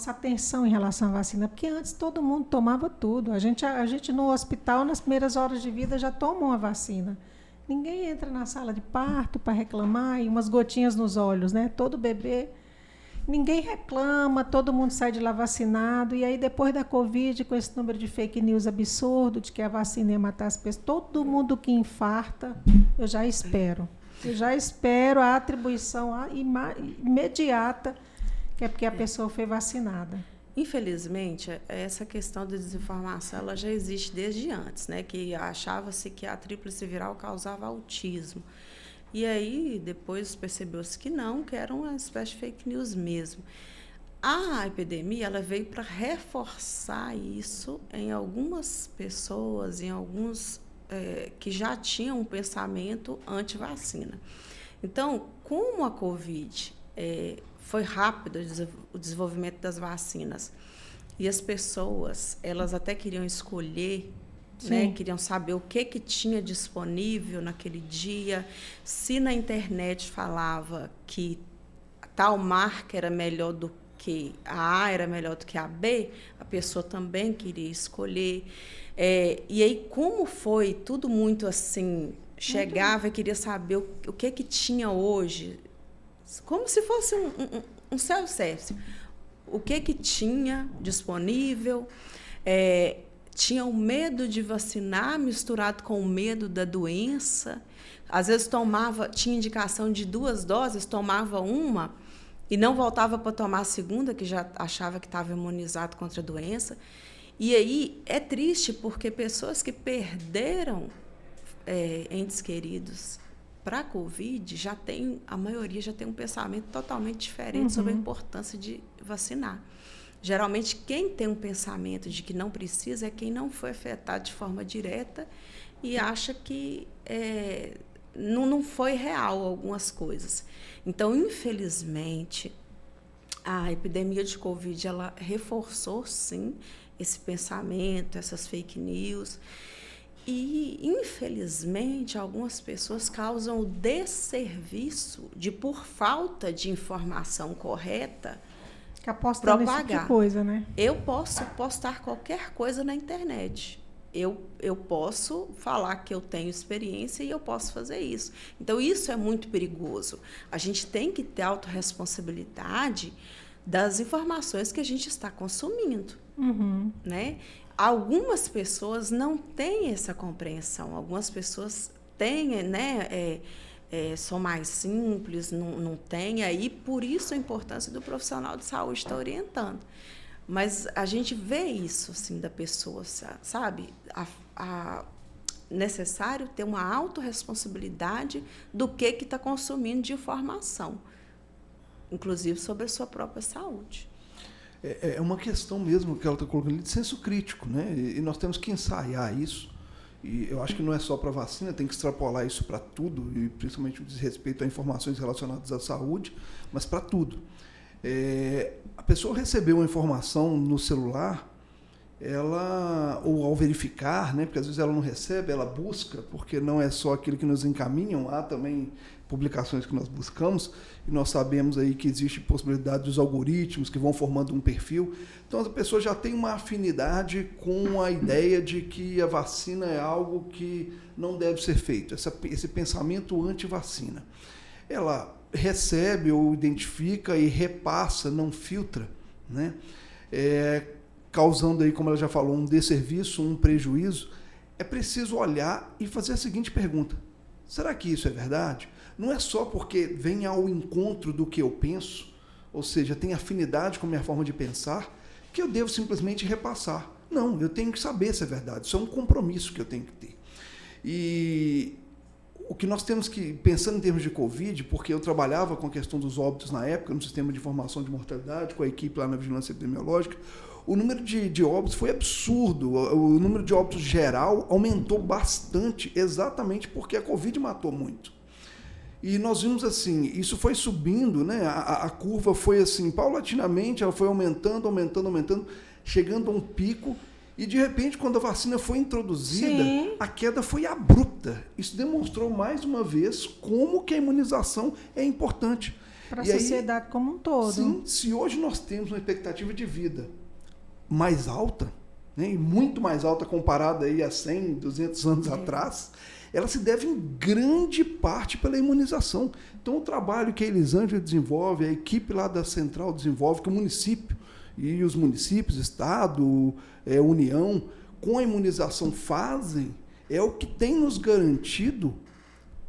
atenção em relação à vacina, porque antes todo mundo tomava tudo. A gente no hospital, nas primeiras horas de vida, já toma uma vacina. Ninguém entra na sala de parto para reclamar, e umas gotinhas nos olhos, né? Todo bebê. Ninguém reclama, todo mundo sai de lá vacinado. E aí, depois da Covid, com esse número de fake news absurdo, de que a vacina ia matar as pessoas, todo mundo que infarta, eu já espero. A atribuição imediata, que é porque a pessoa foi vacinada. Infelizmente, essa questão da desinformação ela já existe desde antes, né? Que achava-se que a tríplice viral causava autismo. E aí, depois percebeu-se que não, que era uma espécie de fake news mesmo. A epidemia ela veio para reforçar isso em algumas pessoas, em alguns que já tinham um pensamento anti-vacina. Então, como a Covid foi rápido o desenvolvimento das vacinas e as pessoas elas até queriam escolher, né, queriam saber o que tinha disponível naquele dia, se na internet falava que tal marca era melhor do que a A era melhor do que a B, a pessoa também queria escolher. E aí, como foi tudo muito assim, chegava e queria saber o que tinha hoje, como se fosse um self-service. O que tinha disponível, tinha o medo de vacinar misturado com o medo da doença. Às vezes tinha indicação de 2 doses, tomava uma e não voltava para tomar a segunda, que já achava que estava imunizado contra a doença. E aí é triste, porque pessoas que perderam entes queridos para a Covid, a maioria já tem um pensamento totalmente diferente sobre a importância de vacinar. Geralmente, quem tem um pensamento de que não precisa é quem não foi afetado de forma direta e acha que não foi real algumas coisas. Então, infelizmente, a epidemia de Covid ela reforçou, sim, esse pensamento, essas fake news. E, infelizmente, algumas pessoas causam o desserviço de, por falta de informação correta, propagar. Tipo de coisa, né? Eu posso postar qualquer coisa na internet. Eu posso falar que eu tenho experiência e eu posso fazer isso. Então, isso é muito perigoso. A gente tem que ter autorresponsabilidade das informações que a gente está consumindo. Né? Algumas pessoas não têm essa compreensão. Algumas pessoas têm, né? São mais simples, não têm. Aí, por isso, a importância do profissional de saúde estar orientando. Mas a gente vê isso, assim, da pessoa, sabe? Necessário ter uma autorresponsabilidade do que está consumindo de informação, inclusive sobre a sua própria saúde. É uma questão mesmo que ela está colocando ali de senso crítico, né? E nós temos que ensaiar isso. E eu acho que não é só para a vacina, tem que extrapolar isso para tudo, e principalmente o desrespeito a informações relacionadas à saúde, mas para tudo. A pessoa recebeu uma informação no celular, ou ao verificar, né, porque às vezes ela não recebe, ela busca, porque não é só aquilo que nos encaminham, há também publicações que nós buscamos, e nós sabemos aí que existe possibilidade dos algoritmos que vão formando um perfil. Então, a pessoa já tem uma afinidade com a ideia de que a vacina é algo que não deve ser feito, esse pensamento anti-vacina. Ela recebe ou identifica e repassa, não filtra, né? Causando aí, como ela já falou, um desserviço, um prejuízo. É preciso olhar e fazer a seguinte pergunta: será que isso é verdade? Não é só porque vem ao encontro do que eu penso, ou seja, tem afinidade com a minha forma de pensar, que eu devo simplesmente repassar. Não, eu tenho que saber se é verdade. Isso é um compromisso que eu tenho que ter. E o que nós temos que, pensando em termos de Covid, porque eu trabalhava com a questão dos óbitos na época, no sistema de informação de mortalidade, com a equipe lá na vigilância epidemiológica, o número de óbitos foi absurdo. O número de óbitos geral aumentou bastante, exatamente porque a Covid matou muito. E nós vimos assim, isso foi subindo, né? A curva foi assim, paulatinamente, ela foi aumentando, chegando a um pico, e de repente, quando a vacina foi introduzida, sim, a queda foi abrupta. Isso demonstrou mais uma vez como que a imunização é importante. Para a sociedade como um todo. Sim, se hoje nós temos uma expectativa de vida mais alta, né, e muito mais alta comparada aí a 100, 200 anos atrás, ela se deve em grande parte pela imunização. Então, o trabalho que a Elisângela desenvolve, a equipe lá da Central desenvolve, que o município e os municípios, Estado, União, com a imunização fazem, é o que tem nos garantido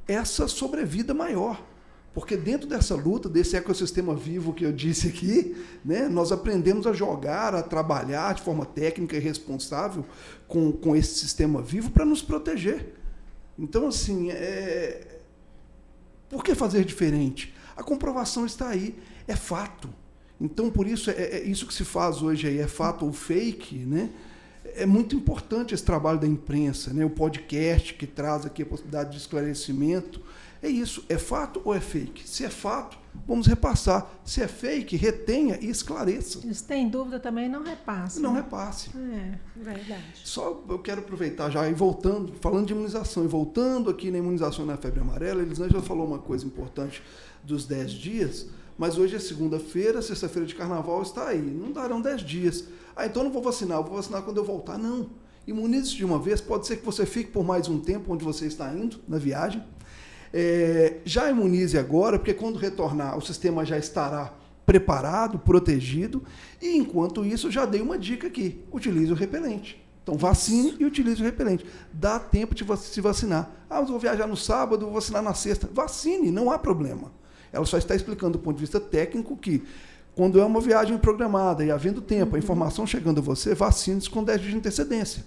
essa sobrevida maior. Porque dentro dessa luta, desse ecossistema vivo que eu disse aqui, né, nós aprendemos a jogar, a trabalhar de forma técnica e responsável com esse sistema vivo para nos proteger. Então, assim, por que fazer diferente? A comprovação está aí, é fato. Então, por isso, isso que se faz hoje aí, é fato ou fake, né? É muito importante esse trabalho da imprensa, né? O podcast que traz aqui a possibilidade de esclarecimento. É isso, é fato ou é fake? Se é fato, vamos repassar. Se é fake, retenha e esclareça. Se tem dúvida também, não repasse. Não repasse. Verdade. Só eu quero aproveitar já e voltando, falando de imunização, e voltando aqui na imunização na febre amarela, a Elisângela falou uma coisa importante dos 10 dias, mas hoje é segunda-feira, sexta-feira de carnaval está aí, não darão 10 dias. Então não vou vacinar, eu vou vacinar quando eu voltar. Não, imunize-se de uma vez, pode ser que você fique por mais um tempo onde você está indo, na viagem. Já imunize agora, porque quando retornar o sistema já estará preparado, protegido, e enquanto isso já dei uma dica aqui, utilize o repelente. Então vacine e utilize o repelente. Dá tempo de se vacinar. Mas eu vou viajar no sábado, vou vacinar na sexta. Vacine, não há problema. Ela só está explicando do ponto de vista técnico que quando é uma viagem programada e havendo tempo, a informação chegando a você, vacine-se com 10 dias de antecedência.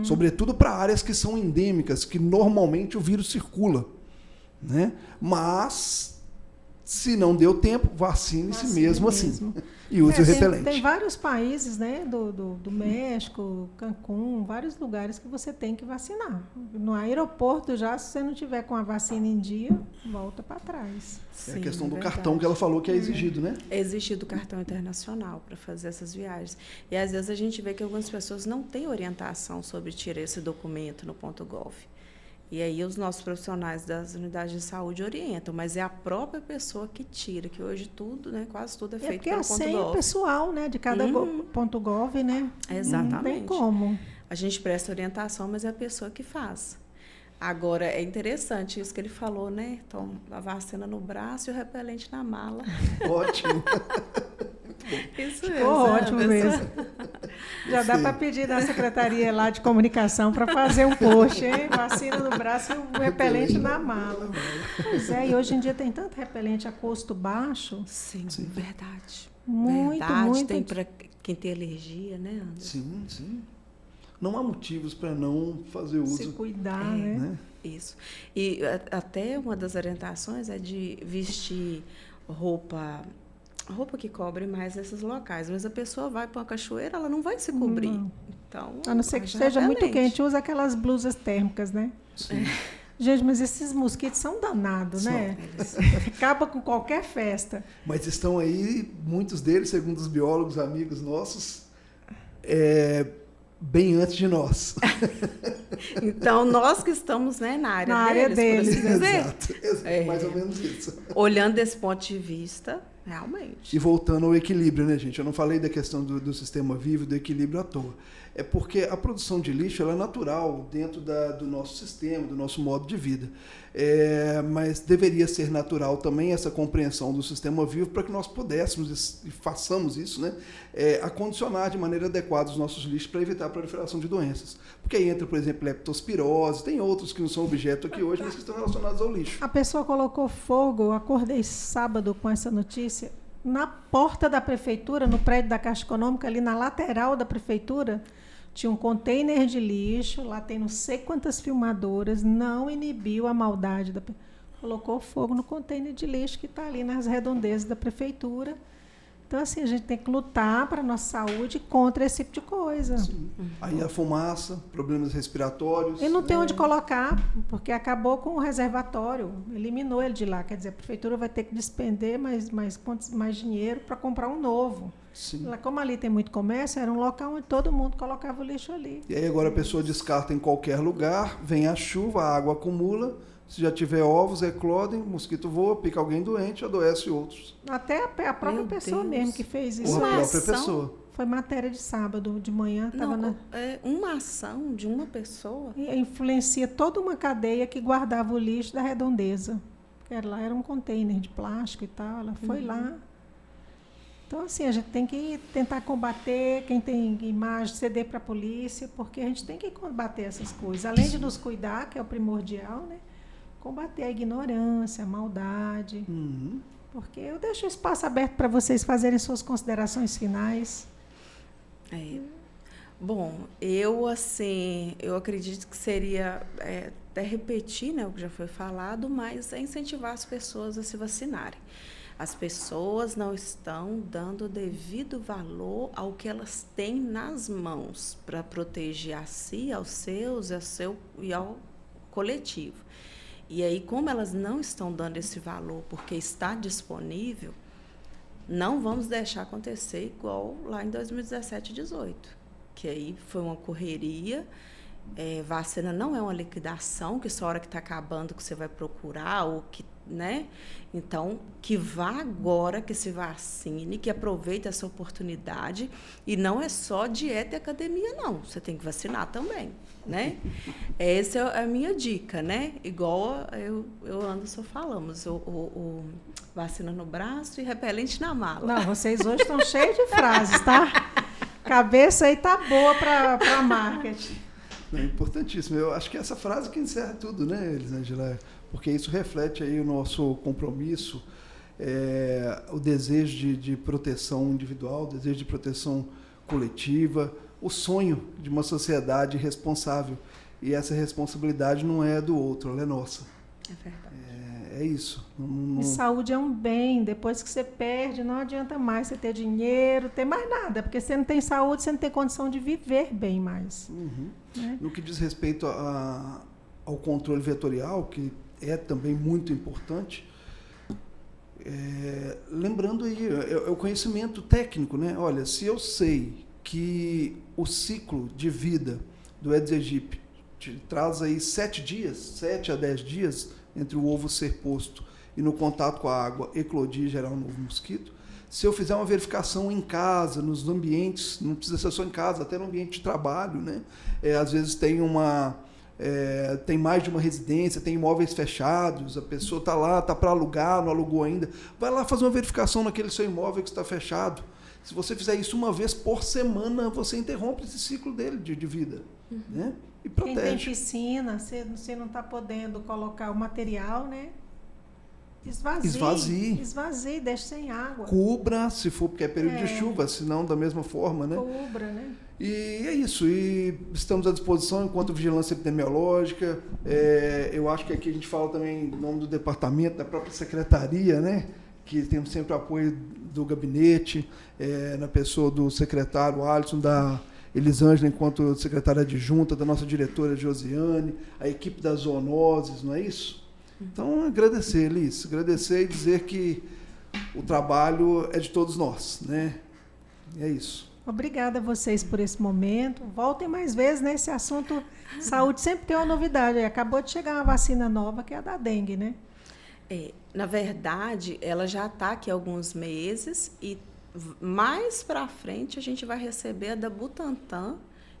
Sobretudo para áreas que são endêmicas, que normalmente o vírus circula. Né? Mas, se não deu tempo, vacine-se mesmo assim. E use o repelente. Tem vários países, né, do México, Cancún, vários lugares que você tem que vacinar. No aeroporto, já, se você não tiver com a vacina em dia, volta para trás. É a questão do cartão que ela falou que é exigido, né? É exigido o cartão internacional para fazer essas viagens. E, às vezes, a gente vê que algumas pessoas não têm orientação sobre tirar esse documento no .gov. E aí os nossos profissionais das unidades de saúde orientam, mas é a própria pessoa que tira, que hoje tudo, né, quase tudo é feito pelo .gov. É porque a senha pessoal, né, de cada .gov, né? Exatamente. Não tem como. A gente presta orientação, mas é a pessoa que faz. Agora, é interessante isso que ele falou, né? Então, a vacina no braço e o repelente na mala. Ótimo. Isso mesmo. Ótimo mesmo. Já dá para pedir na secretaria lá de comunicação para fazer um post, hein? Vacina no braço e o repelente na mala. Pois é, e hoje em dia tem tanto repelente a custo baixo. Sim, verdade. Muito. Tem para quem tem alergia, né, Anderson? Sim. Não há motivos para não fazer uso. Se cuidar, né? Isso. E até uma das orientações é de vestir roupa que cobre mais nesses locais, mas a pessoa vai para uma cachoeira, ela não vai se cobrir. Então, a não ser que esteja muito quente, usa aquelas blusas térmicas, né? Sim. Gente, mas esses mosquitos são danados, né? Acaba com qualquer festa. Mas estão aí, muitos deles, segundo os biólogos, amigos nossos, bem antes de nós. Então, nós que estamos, né, na área deles. Por assim dizer. Exato. Mais ou menos isso. Olhando desse ponto de vista, realmente. E voltando ao equilíbrio, né, gente? Eu não falei da questão do sistema vivo, do equilíbrio à toa. É porque a produção de lixo ela é natural dentro do nosso sistema, do nosso modo de vida. Mas deveria ser natural também essa compreensão do sistema vivo para que nós pudéssemos, e façamos isso, né, acondicionar de maneira adequada os nossos lixos para evitar a proliferação de doenças. Porque aí entra, por exemplo, leptospirose, tem outros que não são objeto aqui hoje, mas que estão relacionados ao lixo. A pessoa colocou fogo, eu acordei sábado com essa notícia, na porta da prefeitura, no prédio da Caixa Econômica, ali na lateral da prefeitura, tinha um container de lixo, lá tem não sei quantas filmadoras, não inibiu a maldade. Colocou fogo no container de lixo que está ali nas redondezas da prefeitura. Então, assim, a gente tem que lutar para a nossa saúde contra esse tipo de coisa. Sim. Aí a fumaça, problemas respiratórios. E não tem onde colocar, porque acabou com o reservatório, eliminou ele de lá. Quer dizer, a prefeitura vai ter que despender mais dinheiro para comprar um novo. Sim. Como ali tem muito comércio, era um local onde todo mundo colocava o lixo ali. E aí agora a pessoa descarta em qualquer lugar, vem a chuva, a água acumula, Se já tiver ovos, eclodem, o mosquito voa, pica alguém doente, adoece outros. Até a própria pessoa mesmo que fez isso. Ou a própria pessoa. Foi matéria de sábado, de manhã. Uma ação de uma pessoa. E influencia toda uma cadeia que guardava o lixo da redondeza. Porque lá era um container de plástico e tal. Ela foi lá. Então, assim, a gente tem que tentar combater, quem tem imagem, ceder para a polícia, porque a gente tem que combater essas coisas. Além de nos cuidar, que é o primordial, né? Combater a ignorância, a maldade. Porque eu deixo o espaço aberto para vocês fazerem suas considerações finais. Bom, eu acredito que seria até repetir, né, o que já foi falado, mas é incentivar as pessoas a se vacinarem. As pessoas não estão dando o devido valor ao que elas têm nas mãos para proteger a si, aos seus e ao coletivo. E aí, como elas não estão dando esse valor porque está disponível, não vamos deixar acontecer igual lá em 2017 e 2018, que aí foi uma correria. Vacina não é uma liquidação, que só a hora que está acabando que você vai procurar, ou que, né? Então, que vá agora, que se vacine, que aproveite essa oportunidade. E não é só dieta e academia, não. Você tem que vacinar também, né? Essa é a minha dica, né? Igual eu e o Anderson falamos, o vacina no braço e repelente na mala. Não, vocês hoje estão cheios de frases, tá? Cabeça aí tá boa para marketing. É importantíssimo. Eu acho que essa frase que encerra tudo, né, Elisângela? Porque isso reflete aí o nosso compromisso, o desejo de proteção individual, o desejo de proteção coletiva, o sonho de uma sociedade responsável. E essa responsabilidade não é do outro, ela é nossa. É verdade. É isso. E saúde é um bem. Depois que você perde, não adianta mais você ter dinheiro, ter mais nada. Porque você não tem saúde, você não tem condição de viver bem mais. Né? No que diz respeito ao controle vetorial, que é também muito importante, lembrando aí, é o conhecimento técnico, né? Olha, se eu sei que o ciclo de vida do Aedes aegypti traz aí 7 a 10 dias entre o ovo ser posto e no contato com a água eclodir e gerar um novo mosquito. Se eu fizer uma verificação em casa, nos ambientes, não precisa ser só em casa, até no ambiente de trabalho, né? Às vezes tem mais de uma residência, tem imóveis fechados, a pessoa está lá, está para alugar, não alugou ainda. Vai lá fazer uma verificação naquele seu imóvel que está fechado. Se você fizer isso uma vez por semana, você interrompe esse ciclo dele de vida. Né? E protege. Quem tem piscina, você não está podendo colocar o material, né? Esvazie, deixe sem água. Cubra, se for porque é período de chuva, se não da mesma forma, né? Cubra, né? E é isso, e estamos à disposição enquanto vigilância epidemiológica. Eu acho que aqui a gente fala também em nome do departamento, da própria secretaria, né? Que temos sempre o apoio do gabinete, na pessoa do secretário Alisson, da Elisângela enquanto secretária adjunta, da nossa diretora Josiane, a equipe das zoonoses, não é isso? Então, agradecer, Elis, agradecer e dizer que o trabalho é de todos nós, né? E é isso. Obrigada a vocês por esse momento. Voltem mais vezes nesse assunto saúde, sempre tem uma novidade. Acabou de chegar uma vacina nova, que é a da dengue, né? Na verdade, ela já está aqui há alguns meses e mais para frente a gente vai receber a da Butantan,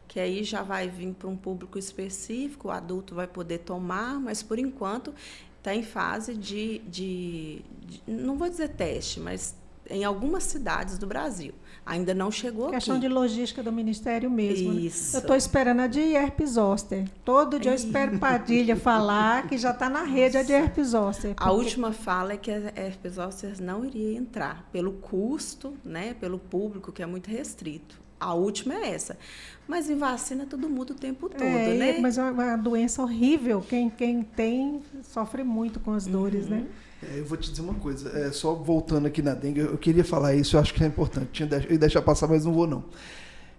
que aí já vai vir para um público específico, o adulto vai poder tomar, mas por enquanto está em fase de não vou dizer teste, mas em algumas cidades do Brasil. Ainda não chegou aqui. Questão de logística do Ministério mesmo. Isso. Né? Eu estou esperando a de herpes zoster. Todo dia eu espero Padilha falar que já está na rede a de herpes zoster. A última fala é que a herpes zoster não iria entrar, pelo custo, né, pelo público, que é muito restrito. A última é essa. Mas em vacina tudo muda o tempo todo, né? Mas é uma doença horrível. Quem tem sofre muito com as dores, né? Eu vou te dizer uma coisa, só voltando aqui na dengue, eu queria falar isso, eu acho que é importante. Eu ia deixar passar, mas não vou não.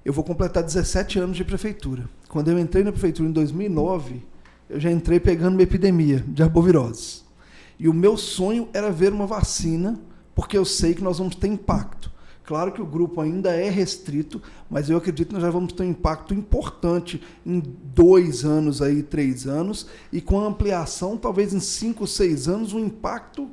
Eu vou completar 17 anos de prefeitura. Quando eu entrei na prefeitura em 2009, eu já entrei pegando uma epidemia de arbovirose. E o meu sonho era ver uma vacina, porque eu sei que nós vamos ter impacto. Claro que o grupo ainda é restrito, mas eu acredito que nós já vamos ter um impacto importante em 2 anos, aí, 3 anos, e com a ampliação, talvez em 5, 6 anos, um impacto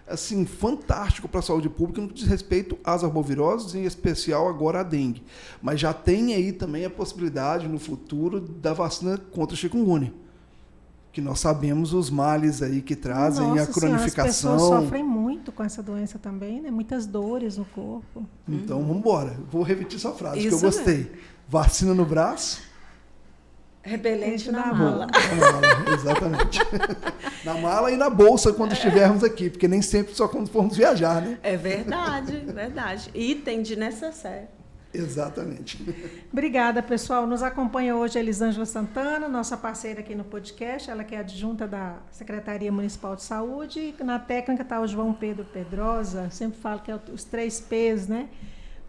assim, fantástico para a saúde pública no que diz respeito às arboviroses, em especial agora a dengue. Mas já tem aí também a possibilidade, no futuro, da vacina contra a chikungunya, que nós sabemos os males aí que trazem, Nossa a cronificação. As pessoas sofrem muito com essa doença também, né? Muitas dores no corpo. Então, vamos embora. Vou repetir sua frase, Isso que eu gostei. mesmo. Vacina no braço. Repelente na Na mala. Na mala, exatamente. Na mala e na bolsa quando estivermos aqui, porque nem sempre só quando formos viajar, né? É verdade, verdade. Item de necessário. Exatamente. Obrigada, pessoal. Nos acompanha hoje a Elisângela Santana, nossa parceira aqui no podcast. Ela que é adjunta da Secretaria Municipal de Saúde. E na técnica está o João Pedro Pedrosa. Sempre falo que é os 3 P's, né?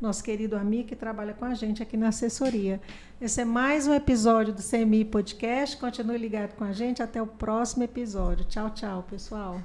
Nosso querido amigo que trabalha com a gente aqui na assessoria. Esse é mais um episódio do CMI Podcast. Continue ligado com a gente. Até o próximo episódio. Tchau, tchau, pessoal.